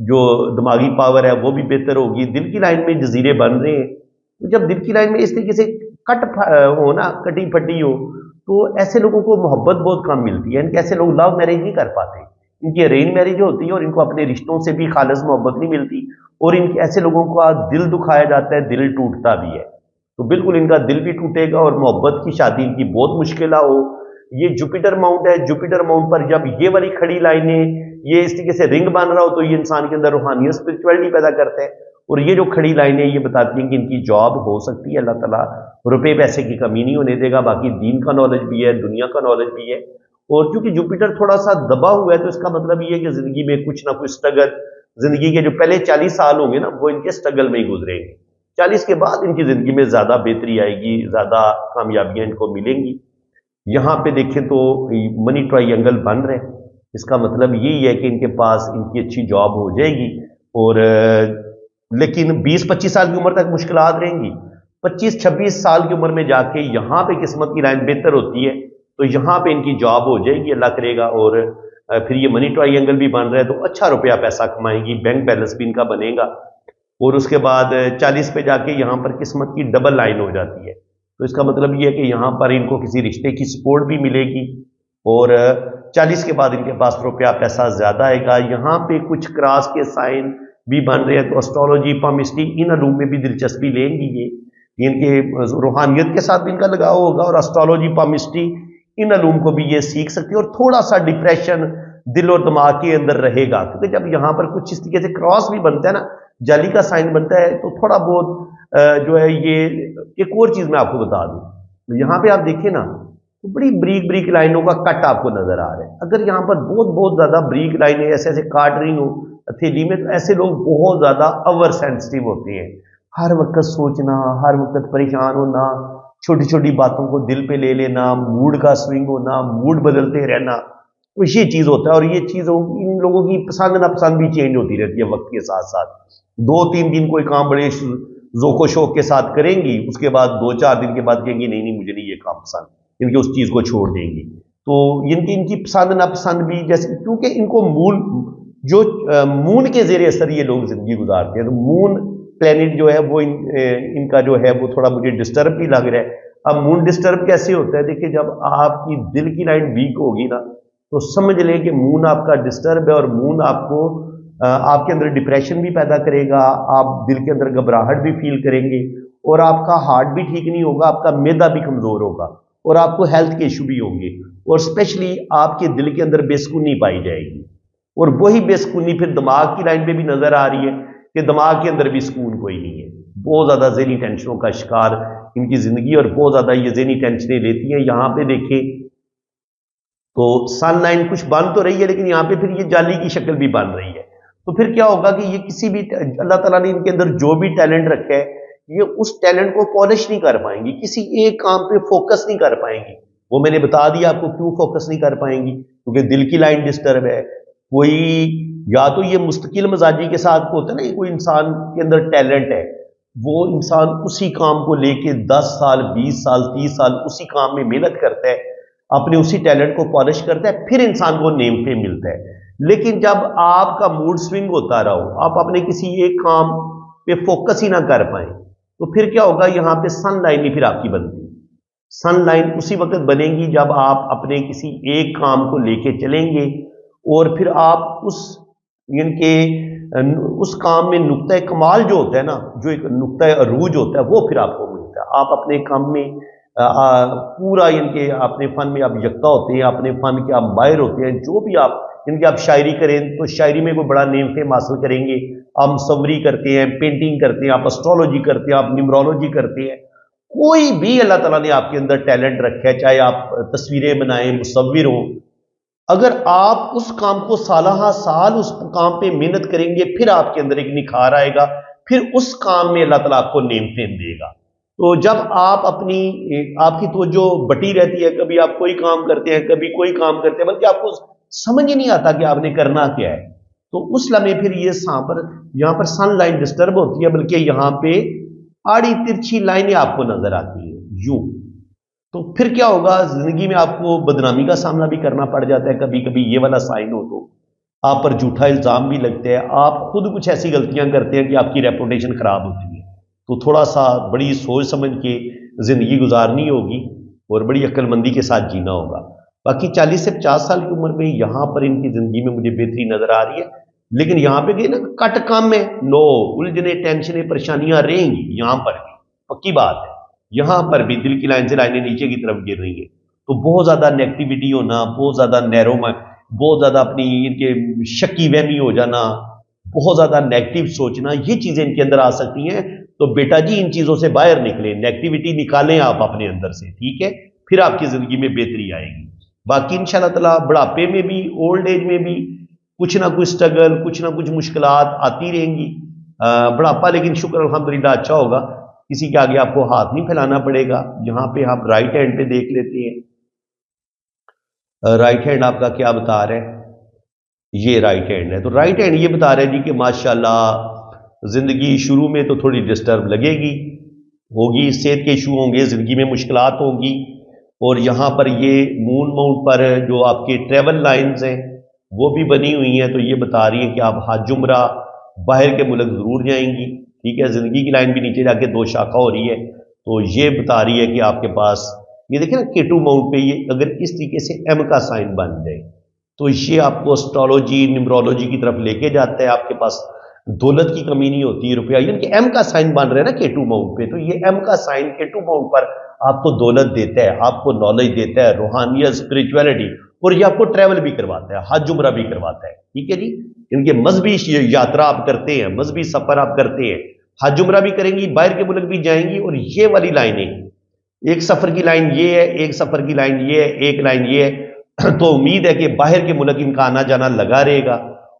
जो दिमागी पावर है वो भी बेहतर होगी। दिल की लाइन में जजीरे बन रहे हैं, तो जब दिल की लाइन में इस तरीके से हो ना, कटी फटी हो, तो ऐसे लोगों को मोहब्बत बहुत कम मिलती है। इनके ऐसे लोग लव मैरिज नहीं कर पाते, इनकी अरेंज मैरिज होती है और इनको अपने रिश्तों से भी खालिस मोहब्बत नहीं मिलती और इनके ऐसे लोगों का दिल दुखाया जाता है, दिल टूटता भी है। तो बिल्कुल इनका दिल भी टूटेगा और मोहब्बत की शादी इनकी बहुत मुश्किल हो। ये जुपिटर माउंट है, जुपिटर माउंट पर जब ये वाली खड़ी लाइनें ये इस तरीके से रिंग बन रहा हो तो ये इंसान के अंदर रूहानियत स्पिरिचुअलिटी पैदा करता है। और ये जो खड़ी लाइनें ये बताती हैं कि इनकी जॉब हो सकती है, अल्लाह ताला रुपए पैसे की कमी नहीं होने देगा। बाकी दीन का नॉलेज भी है, दुनिया का नॉलेज भी है। और क्योंकि जुपिटर थोड़ा सा दबा हुआ है तो इसका मतलब ये है कि जिंदगी में कुछ ना कुछ स्ट्रगल, जिंदगी के जो पहले 40 साल होंगे ना वो इनके स्ट्रगल में ही गुजरेंगे। 40 के बाद इनकी जिंदगी में ज्यादा बेहतरी आएगी, ज्यादा कामयाबियां इनको मिलेंगी। यहां पे देखें तो मनी ट्रायंगल बन रहे हैं, इसका मतलब यही है कि इनके पास इनकी अच्छी जॉब हो जाएगी। और लेकिन 20-25 साल की उम्र तक मुश्किलात रहेंगी। 25-26 साल की उम्र में जाके यहां पे किस्मत की लाइन बेहतर होती है तो यहां पे इनकी जॉब हो जाएगी, अल्लाह करेगा। और फिर ये मनी ट्रायंगल भी बन रहा है तो अच्छा रुपया पैसा कमाएंगी, बैंक बैलेंस भी इनका बनेगा। और उसके बाद 40 पे जाके यहां पर किस्मत की डबल लाइन हो जाती है, तो इसका मतलब ये है कि यहां पर इनको किसी रिश्ते की सपोर्ट भी मिलेगी। और 40 के बाद इनके पास रुपया पैसा ज्यादा आएगा। यहाँ पे कुछ क्रॉस के साइन भी बन रहे हैं तो एस्ट्रोलॉजी पामिस्ट्री इन अलूम में भी दिलचस्पी लेंगी। ये इनके रूहानियत के साथ भी इनका लगाव होगा और एस्ट्रोलॉजी पामिस्ट्री इन अलूम को भी ये सीख सकती है। और थोड़ा सा डिप्रेशन दिल और दिमाग के अंदर रहेगा क्योंकि जब यहाँ पर कुछ इस तरीके से क्रॉस भी बनता है ना, जाली का साइन बनता है, तो थोड़ा बहुत जो है ये एक और चीज मैं आपको बता दूं, यहाँ पे आप देखें ना तो बड़ी ब्रीक ब्रीक लाइनों का कट आपको नजर आ रहा है। अगर यहाँ पर बहुत बहुत ज्यादा ब्रीक लाइनें ऐसे ऐसे काट रही हो हथेली में तो ऐसे लोग बहुत ज्यादा ओवर सेंसिटिव होते हैं। हर वक्त सोचना, हर वक्त परेशान होना, छोटी छोटी बातों को दिल पे ले लेना, मूड का स्विंग होना, मूड बदलते रहना, तो ये चीज होता है। और ये चीजों इन लोगों की पसंद नापसंद भी चेंज होती रहती है वक्त के साथ साथ। 2-3 दिन कोई काम बड़े जोको शौक के साथ करेंगी, उसके बाद 2-4 दिन के बाद कहेंगी नहीं नहीं मुझे नहीं ये काम पसंद, इनकी उस चीज को छोड़ देंगी। तो इनकी पसंद नापसंद भी जैसे, क्योंकि इनको मूल जो मून के जेर असर ये लोग जिंदगी गुजारते हैं, तो मून प्लेनेट जो है वो इनका जो है वो थोड़ा मुझे डिस्टर्ब भी लग रहा है। अब मून डिस्टर्ब कैसे होता है, देखिए जब आपकी दिल की लाइन वीक होगी ना तो समझ लें कि मून आपका डिस्टर्ब है और मून आपको आपके अंदर डिप्रेशन भी पैदा करेगा, आप दिल के अंदर घबराहट भी फील करेंगे और आपका हार्ट भी ठीक नहीं होगा, आपका मैदा भी कमजोर होगा और आपको हेल्थ के इशू भी होंगे और स्पेशली आपके दिल के अंदर बेसुकूनी पाई जाएगी। और वही बेसुकूनी फिर दिमाग की लाइन पे भी नजर आ रही है कि दिमाग के अंदर भी सुकून कोई नहीं है। बहुत ज्यादा ज़हनी टेंशनों का शिकार इनकी जिंदगी और बहुत ज्यादा ये ज़हनी टेंशनें लेती हैं। यहाँ पे देखें तो सन लाइन कुछ बन तो रही है लेकिन यहाँ पे फिर ये जाली की शक्ल भी बन रही है। तो फिर क्या होगा कि ये किसी भी अल्लाह ताला ने इनके अंदर जो भी टैलेंट रखा है ये उस टैलेंट को पॉलिश नहीं कर पाएंगी, किसी एक काम पे फोकस नहीं कर पाएंगी। वो मैंने बता दिया आपको क्यों फोकस नहीं कर पाएंगी, क्योंकि दिल की लाइन डिस्टर्ब है। कोई या तो ये मुस्तकिल मजाजी के साथ होता है ना, कोई इंसान के अंदर टैलेंट है, वो इंसान उसी काम को लेके 10 साल 20 साल 30 साल उसी काम में मेहनत करता है, अपने उसी टैलेंट को पॉलिश करता है, फिर इंसान को नेम पे मिलता है। लेकिन जब आपका मूड स्विंग होता रहो, आप अपने किसी एक काम पे फोकस ही ना कर पाए, तो फिर क्या होगा, यहां पे सन लाइन नहीं फिर आपकी बनती। सन लाइन उसी वक्त बनेगी जब आप अपने किसी एक काम को लेके चलेंगे और फिर आप उस इनके उस काम में नुक्ता कमाल जो होता है ना, जो एक नुक्ता अरूज होता है, वो फिर आपको मिलता है। आप अपने काम में पूरा इनके अपने फन में आप यकता होते हैं, अपने फन के आप माहिर होते हैं। जो भी आप इनकी आप शायरी करें तो शायरी में कोई बड़ा नेम फेम हासिल करेंगे। आप मुसव्वरी करते हैं, पेंटिंग करते हैं, आप एस्ट्रोलॉजी करते हैं, आप न्यूमरोलॉजी करते हैं, कोई भी अल्लाह ताला ने आपके अंदर टैलेंट रखा है, चाहे आप तस्वीरें बनाएं, मुसव्विर हो, اگر آپ اس کام کو سالہ سال اس کام پہ محنت کریں گے، پھر آپ کے اندر ایک نکھار آئے گا، پھر اس کام میں اللہ تعالیٰ آپ کو نعمتیں دے گا۔ تو جب آپ آپ کی توجہ بٹی رہتی ہے، کبھی آپ کوئی کام کرتے ہیں، کبھی کوئی کام کرتے ہیں، بلکہ آپ کو سمجھ ہی نہیں آتا کہ آپ نے کرنا کیا ہے، تو اس لمحے پھر یہاں پر سن لائن ڈسٹرب ہوتی ہے، بلکہ یہاں پہ آڑی ترچھی لائنیں آپ کو نظر آتی ہیں یوں۔ تو پھر کیا ہوگا، زندگی میں آپ کو بدنامی کا سامنا بھی کرنا پڑ جاتا ہے، کبھی کبھی یہ والا سائن ہو تو آپ پر جھوٹا الزام بھی لگتا ہے، آپ خود کچھ ایسی غلطیاں کرتے ہیں کہ آپ کی ریپوٹیشن خراب ہوتی ہے۔ تو تھوڑا سا بڑی سوچ سمجھ کے زندگی گزارنی ہوگی اور بڑی عقل مندی کے ساتھ جینا ہوگا۔ باقی 40 سے 50 سال کی عمر میں یہاں پر ان کی زندگی میں مجھے بہتری نظر آ رہی ہے، لیکن یہاں پہ کہ نا کٹ کم ہے، نو الجھنیں ٹینشنیں پریشانیاں رہیں گی یہاں پر بھی، پکی بات ہے۔ یہاں پر بھی دل کی لائن سے لائنیں نیچے کی طرف گر رہی ہیں، تو بہت زیادہ نیگیٹیوٹی ہونا، بہت زیادہ بہت زیادہ اپنی ان کے شکی وہمی ہو جانا، بہت زیادہ نیگیٹو سوچنا، یہ چیزیں ان کے اندر آ سکتی ہیں۔ تو بیٹا جی ان چیزوں سے باہر نکلیں، نیگیٹیوٹی نکالیں آپ اپنے اندر سے، ٹھیک ہے، پھر آپ کی زندگی میں بہتری آئے گی۔ باقی انشاءاللہ تعالیٰ بڑھاپے میں بھی، اولڈ ایج میں بھی کچھ نہ کچھ سٹرگل، کچھ نہ کچھ مشکلات آتی رہیں گی۔ بڑھاپا لیکن شکر الحمدللہ اچھا ہوگا، کسی کے آگے آپ کو ہاتھ نہیں پھیلانا پڑے گا۔ یہاں پہ آپ رائٹ ہینڈ پہ دیکھ لیتے ہیں، رائٹ ہینڈ آپ کا کیا بتا رہا ہے، یہ رائٹ ہینڈ ہے، تو رائٹ ہینڈ یہ بتا رہا ہے جی کہ ماشاءاللہ زندگی شروع میں تو تھوڑی ڈسٹرب لگے گی، ہوگی، صحت کے ایشو ہوں گے، زندگی میں مشکلات ہوں گی، اور یہاں پر یہ مون ماؤنٹ پر جو آپ کے ٹریول لائنز ہیں وہ بھی بنی ہوئی ہیں، تو یہ بتا رہی ہیں کہ آپ حج عمرہ باہر کے ملک ضرور جائیں گی، ٹھیک ہے۔ زندگی کی لائن بھی نیچے جا کے 2 شاخہ ہو رہی ہے، تو یہ بتا رہی ہے کہ آپ کے پاس یہ دیکھیں نا K2 ماؤنٹ پہ یہ اگر اس طریقے سے M کا سائن بن جائے تو یہ آپ کو اسٹرالوجی نیمرولوجی کی طرف لے کے جاتا ہے، آپ کے پاس دولت کی کمی نہیں ہوتی، روپیہ، یعنی کہ M کا سائن بن رہا ہے نا K2 ماؤنٹ پہ، تو یہ M کا سائن K2 ماؤنٹ پر آپ کو دولت دیتا ہے، آپ کو نالج دیتا ہے، روحانیت، اسپرچویلٹی، اور یہ آپ کو ٹریول بھی کرواتا ہے، حج عمرہ بھی کرواتا ہے، ٹھیک ہے جی۔ ان کے مذہبی یاترا آپ کرتے ہیں، مذہبی سفر آپ کرتے ہیں، حج عمرہ بھی کریں گی، باہر کے ملک بھی جائیں گی، اور یہ والی لائنیں، ایک سفر کی لائن یہ ہے، ایک سفر کی لائن یہ ہے، ایک لائن یہ ہے، تو امید ہے کہ باہر کے ملک ان کا آنا جانا لگا رہے گا۔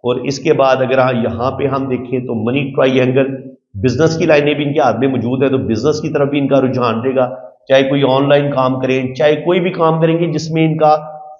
اور اس کے بعد اگر یہاں پہ ہم دیکھیں تو منی ٹرائی اینگل، بزنس کی لائنیں بھی ان کے ہاتھ میں موجود ہے، تو بزنس کی طرف بھی ان کا رجحان رہے گا، چاہے کوئی آن لائن کام کریں، چاہے کوئی بھی کام کریں گے جس میں ان کا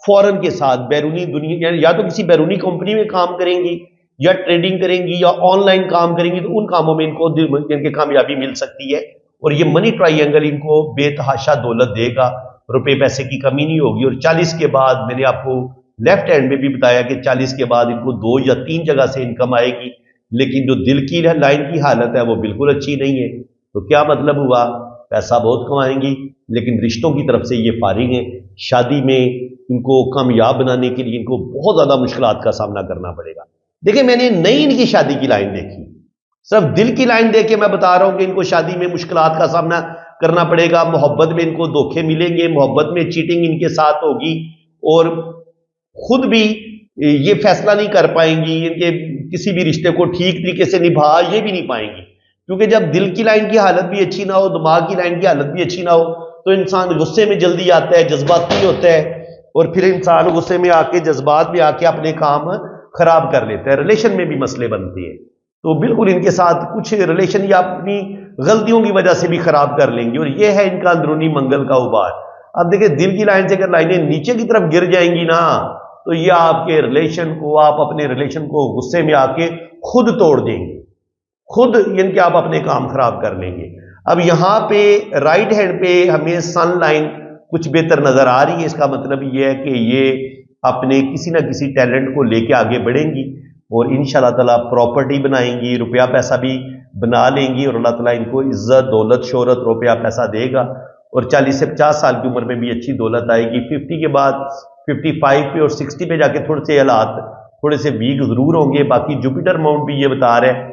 فورن کے ساتھ بیرونی دنیا، یعنی یا تو کسی بیرونی کمپنی میں کام کریں گی، یا ٹریڈنگ کریں گی، یا آن لائن کام کریں گی، تو ان کاموں میں ان کو ان کے کامیابی مل سکتی ہے، اور یہ منی ٹرائی اینگل ان کو بے تحاشا دولت دے گا، روپے پیسے کی کمی نہیں ہوگی۔ اور 40 کے بعد میں نے آپ کو لیفٹ ہینڈ میں بھی بتایا کہ 40 کے بعد ان کو 2 یا 3 جگہ سے انکم آئے گی، لیکن جو دل کی لائن کی حالت ہے وہ بالکل اچھی نہیں ہے۔ تو کیا مطلب ہوا، پیسہ بہت کمائیں گی لیکن رشتوں کی طرف سے یہ فارغ ہیں، شادی میں ان کو کامیاب بنانے کے لیے ان کو بہت زیادہ مشکلات کا سامنا کرنا پڑے گا۔ دیکھیں میں نے نئی ان کی شادی کی لائن دیکھی، صرف دل کی لائن دیکھ کے میں بتا رہا ہوں کہ ان کو شادی میں مشکلات کا سامنا کرنا پڑے گا، محبت میں ان کو دھوکے ملیں گے، محبت میں چیٹنگ ان کے ساتھ ہوگی، اور خود بھی یہ فیصلہ نہیں کر پائیں گی، ان کے کسی بھی رشتے کو ٹھیک طریقے سے نبھا یہ بھی نہیں پائیں گی، کیونکہ جب دل کی لائن کی حالت بھی اچھی نہ ہو، دماغ کی لائن کی حالت بھی اچھی نہ ہو، تو انسان غصے میں جلدی آتا ہے، جذباتی ہوتا ہے، اور پھر انسان غصے میں آ کے جذبات میں آ کے اپنے کام خراب کر لیتا ہے، ریلیشن میں بھی مسئلے بنتے ہیں۔ تو بالکل ان کے ساتھ کچھ ریلیشن یا اپنی غلطیوں کی وجہ سے بھی خراب کر لیں گے، اور یہ ہے ان کا اندرونی منگل کا ابار۔ اب دیکھیں دل کی لائن سے اگر لائنیں نیچے کی طرف گر جائیں گی نا، تو یہ آپ کے ریلیشن کو، آپ اپنے ریلیشن کو غصے میں آ کے خود توڑ دیں گے، خود یعنی کہ آپ اپنے کام خراب کر لیں گے۔ اب یہاں پہ رائٹ ہینڈ پہ ہمیں سن لائن کچھ بہتر نظر آ رہی ہے، اس کا مطلب یہ ہے کہ یہ اپنے کسی نہ کسی ٹیلنٹ کو لے کے آگے بڑھیں گی، اور انشاءاللہ تعالیٰ پراپرٹی بنائیں گی، روپیہ پیسہ بھی بنا لیں گی، اور اللہ تعالیٰ ان کو عزت، دولت، شہرت، روپیہ پیسہ دے گا، اور 40 سے 50 سال کی عمر میں بھی اچھی دولت آئے گی۔ 50 کے بعد 55 پہ اور 60 پہ جا کے تھوڑے سے حالات تھوڑے سے ویک ضرور ہوں گے۔ باقی جوپیٹر ماؤنٹ بھی یہ بتا رہا ہے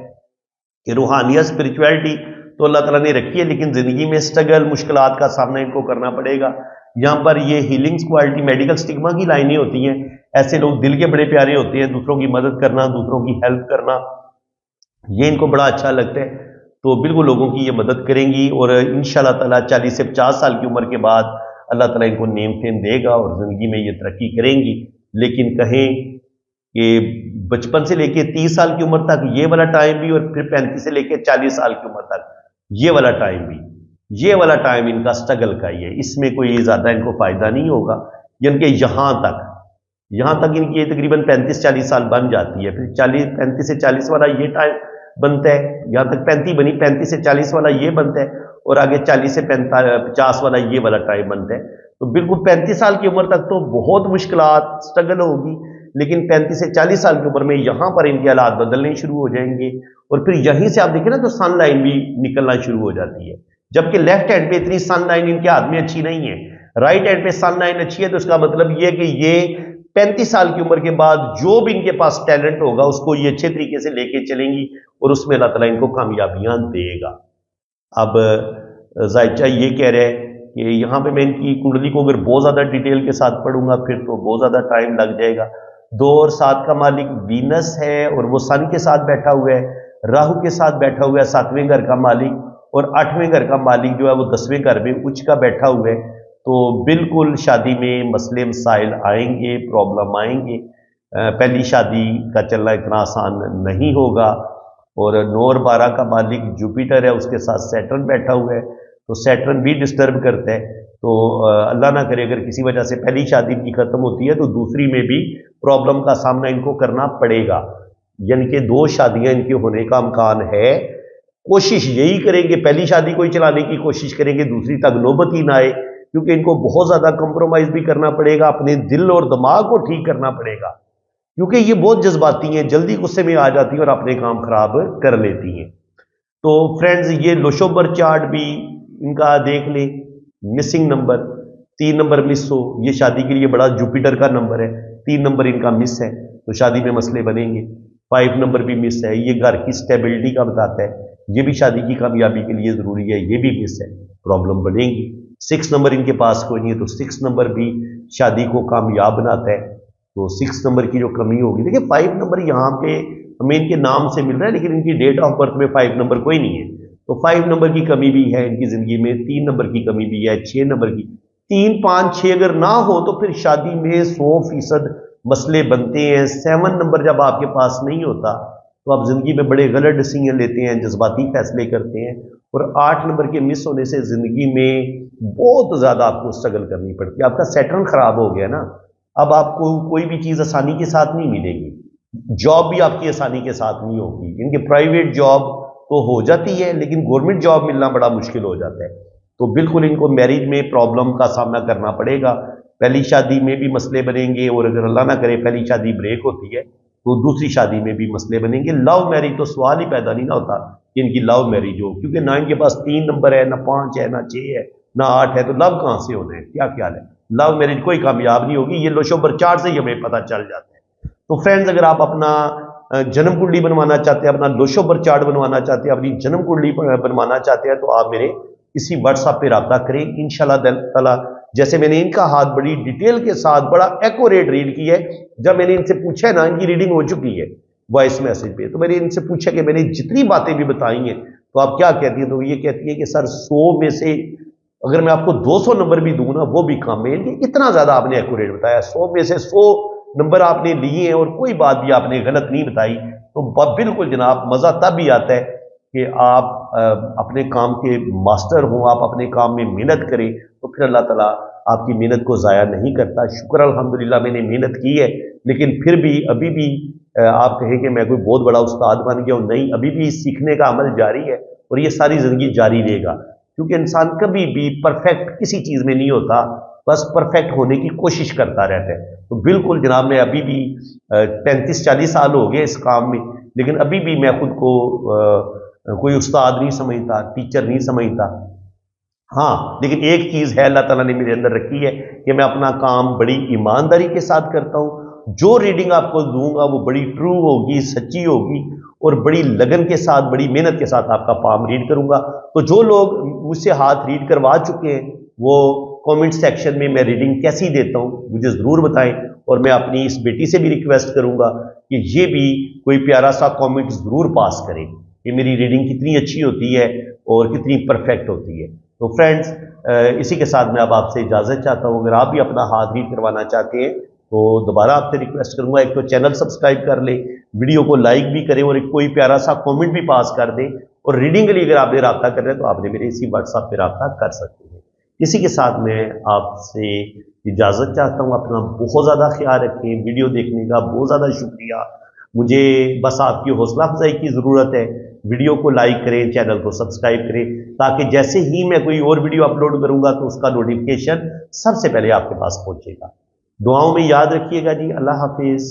کہ روحانیت، اسپرچویلٹی تو اللہ تعالیٰ نے رکھی ہے، لیکن زندگی میں اسٹرگل، مشکلات کا سامنا ان کو کرنا پڑے گا۔ یہاں پر یہ ہیلنگز کوالٹی، میڈیکل سٹگما کی لائنیں ہوتی ہیں، ایسے لوگ دل کے بڑے پیارے ہوتے ہیں، دوسروں کی مدد کرنا، دوسروں کی ہیلپ کرنا، یہ ان کو بڑا اچھا لگتا ہے، تو بالکل لوگوں کی یہ مدد کریں گی، اور انشاءاللہ تعالیٰ 40 سے 50 سال کی عمر کے بعد اللہ تعالیٰ ان کو نعمتیں دے گا، اور زندگی میں یہ ترقی کریں گی۔ लेकिन कहें कि बचपन से लेके 30 साल की उम्र तक ये वाला टाइम भी, और फिर 35 से लेके 40 साल की उम्र तक ये वाला टाइम भी, ये वाला टाइम इनका स्ट्रगल का ही है, इसमें कोई ज़्यादा इनको फ़ायदा नहीं होगा। यानी कि यहाँ तक इनकी ये तकरीबन 35-40 साल बन जाती है, फिर 35 से 40 वाला ये टाइम बनता है, यहाँ तक 35 बनी, 35 से 40 वाला ये बनता है, और आगे 40 से 50 वाला ये वाला टाइम बनता है। तो बिल्कुल 35 साल की उम्र तक तो बहुत मुश्किलात स्ट्रगल होगी, लेकिन 35 से 40 साल की उम्र में यहाँ पर इनके हालात बदलने शुरू हो जाएंगे, और फिर यहीं से आप देखें ना तो सन लाइन भी निकलना शुरू हो जाती है। जबकि लेफ्ट हैंड पे इतनी सन लाइन इनके हाथ में अच्छी नहीं है, राइट हैंड पे सन लाइन अच्छी है, तो इसका मतलब ये कि ये 35 साल की उम्र के बाद जो भी इनके पास टैलेंट होगा उसको ये अच्छे तरीके से लेके चलेंगी, और उसमें अल्लाह ताला इनको कामयाबियां देगा। अब जायचा ये कह रहे हैं कि यहाँ पे मैं इनकी कुंडली को अगर बहुत ज़्यादा डिटेल के साथ पढ़ूंगा फिर तो बहुत ज़्यादा टाइम लग जाएगा। 2 और 7 का मालिक वीनस है, और वो सन के साथ बैठा हुआ है, राहु के साथ बैठा हुआ है 7वें घर का मालिक, और 8वें घर का मालिक जो है वो 10वें घर में उच्च का बैठा हुआ है। तो बिल्कुल शादी में मसले मसाइल आएंगे, प्रॉब्लम आएंगे। पहली शादी का चलना इतना आसान नहीं होगा। और 9 और 12 का मालिक जुपिटर है, उसके साथ सैटर्न बैठा हुआ है, तो सैटर्न भी डिस्टर्ब करता है। तो अल्लाह ना करे अगर किसी वजह से पहली शादी की खत्म होती है तो दूसरी में भी प्रॉब्लम का सामना इनको करना पड़ेगा, यानी कि 2 शादियां इनके होने का इम्कान है। कोशिश यही करेंगे, पहली शादी को ही चलाने की कोशिश करेंगे, दूसरी तक नौबत ही ना आए, क्योंकि इनको बहुत ज़्यादा कंप्रोमाइज़ भी करना पड़ेगा, अपने दिल और दिमाग को ठीक करना पड़ेगा, क्योंकि ये बहुत जज्बाती हैं, जल्दी गुस्से में आ जाती हैं और अपने काम खराब कर लेती हैं। तो फ्रेंड्स, ये लोशोबर चार्ट भी इनका देख लें। मिसिंग नंबर 3 नंबर मिस हो, ये शादी के लिए बड़ा जुपिटर का नंबर है, 3 नंबर इनका मिस है तो शादी में मसले बनेंगे। 5 नंबर भी मिस है, ये घर की स्टेबिलिटी का बताता है, ये भी शादी की कामयाबी के लिए ज़रूरी है, ये भी मिस है, प्रॉब्लम बनेगी। 6 नंबर इनके पास कोई नहीं है, तो 6 नंबर भी शादी को कामयाब बनाता है, तो 6 नंबर की जो कमी होगी। देखिए 5 नंबर यहाँ पे हमें इनके नाम से मिल रहा है, लेकिन इनकी डेट ऑफ बर्थ में 5 नंबर कोई नहीं है, तो 5 नंबर की कमी भी है इनकी ज़िंदगी में, 3 नंबर की कमी भी है, 6 नंबर की, 3, 5, 6 अगर ना हो तो फिर शादी में 100% मसले बनते हैं। 7 नंबर जब आपके पास नहीं होता तो आप ज़िंदगी में बड़े गलत डिसीजन लेते हैं, जज्बाती फैसले करते हैं, और 8 नंबर के मिस होने से ज़िंदगी में बहुत ज़्यादा आपको स्ट्रगल करनी पड़ती है। आपका सैटर्न खराब हो गया ना, अब आपको कोई भी चीज़ आसानी के साथ नहीं मिलेगी, जॉब भी आपकी आसानी के साथ नहीं होगी। इनके प्राइवेट जॉब तो हो जाती है, लेकिन गवर्नमेंट जॉब मिलना बड़ा मुश्किल हो जाता है, तो बिल्कुल इनको मैरिज में प्रॉब्लम का सामना करना पड़ेगा। पहली शादी में भी मसले बनेंगे, और अगर अल्लाह ना करे पहली शादी ब्रेक होती है तो दूसरी शादी में भी मसले बनेंगे। लव मैरिज तो सवाल ही पैदा नहीं ना होता कि इनकी लव मैरिज हो, क्योंकि ना इनके पास 3 नंबर है, ना 5 है, ना 6 है, ना 8 है, तो लव कहाँ से होने हैं? क्या ख्याल है? लव मैरिज कोई कामयाब नहीं होगी, ये लोशोबर चार्ट से ही हमें पता चल जाता है। तो फ्रेंड्स, अगर आप अपना जन्म कुंडली बनवाना चाहते हैं, अपना लोशोबर चार्ट बनवाना चाहते हैं, अपनी जन्म कुंडली बनवाना चाहते हैं, तो आप मेरे इसी व्हाट्सएप पे रब्ता करें। इंशाल्लाह ताला जैसे मैंने इनका हाथ बड़ी डिटेल के साथ बड़ा एक्यूरेट रीड किया है, जब मैंने इनसे पूछा है ना, इनकी रीडिंग हो चुकी है वॉइस मैसेज पे, तो मैंने इनसे पूछा कि मैंने जितनी बातें भी बताई हैं तो आप क्या कहती हैं, तो ये कहती है कि सर 100 में से अगर मैं आपको 200 नंबर भी दूँ ना वो भी कम है, इतना ज़्यादा आपने एक्यूरेट बताया। 100 में से 100 नंबर आपने लिए हैं और कोई बात भी आपने गलत नहीं बताई, तो बिल्कुल जनाब मज़ा तब भी आता है कि आप अपने काम के मास्टर हों, आप अपने काम में मेहनत करें, तो फिर अल्लाह ताला आपकी मेहनत को ज़ाया नहीं करता। शुक्र अल्हम्दुलिल्लाह मैंने मेहनत की है, लेकिन फिर भी अभी भी आप कहें कि मैं कोई बहुत बड़ा उस्ताद बन गया हूँ, नहीं, अभी भी सीखने का अमल जारी है और ये सारी ज़िंदगी जारी रहेगा, क्योंकि इंसान कभी भी परफेक्ट किसी चीज़ में नहीं होता, बस परफेक्ट होने की कोशिश करता रहता है। तो बिल्कुल जनाब, मैं अभी भी 35-40 साल हो गए इस काम में, लेकिन अभी भी मैं खुद को कोई उस्ताद नहीं समझता, टीचर नहीं समझता। हाँ, लेकिन एक चीज़ है अल्लाह ताला ने मेरे अंदर रखी है कि मैं अपना काम बड़ी ईमानदारी के साथ करता हूँ। जो रीडिंग आपको दूंगा वो बड़ी ट्रू होगी, सच्ची होगी, और बड़ी लगन के साथ, बड़ी मेहनत के साथ आपका पाम रीड करूंगा। तो जो लोग मुझसे हाथ रीड करवा चुके हैं वो कमेंट सेक्शन में मैं रीडिंग कैसी देता हूँ मुझे ज़रूर बताएं, और मैं अपनी इस बेटी से भी रिक्वेस्ट करूंगा कि ये भी कोई प्यारा सा कमेंट ज़रूर पास करें कि मेरी रीडिंग कितनी अच्छी होती है और कितनी परफेक्ट होती है। तो फ्रेंड्स, इसी के साथ मैं अब आपसे इजाज़त चाहता हूँ। अगर आप भी अपना हाथ रीड करवाना चाहते हैं तो दोबारा आपसे रिक्वेस्ट करूंगा, एक तो चैनल सब्सक्राइब कर ले, वीडियो को लाइक भी करें और एक कोई प्यारा सा कमेंट भी पास कर दें। और रीडिंग के लिए अगर आपने रब्ता कर रहे हैं तो आपने मेरे इसी व्हाट्सएप पे रब्ता कर सकते हैं। इसी के साथ मैं आपसे इजाज़त चाहता हूँ। अपना बहुत ज़्यादा ख्याल रखें। वीडियो देखने का बहुत ज़्यादा शुक्रिया। मुझे बस आपकी हौसला अफजाई की ज़रूरत है। वीडियो को लाइक करें, चैनल को सब्सक्राइब करें, ताकि जैसे ही मैं कोई और वीडियो अपलोड करूंगा तो उसका नोटिफिकेशन सबसे पहले आपके पास पहुंचेगा। दुआओं में याद रखिएगा जी। अल्लाह हाफिज़।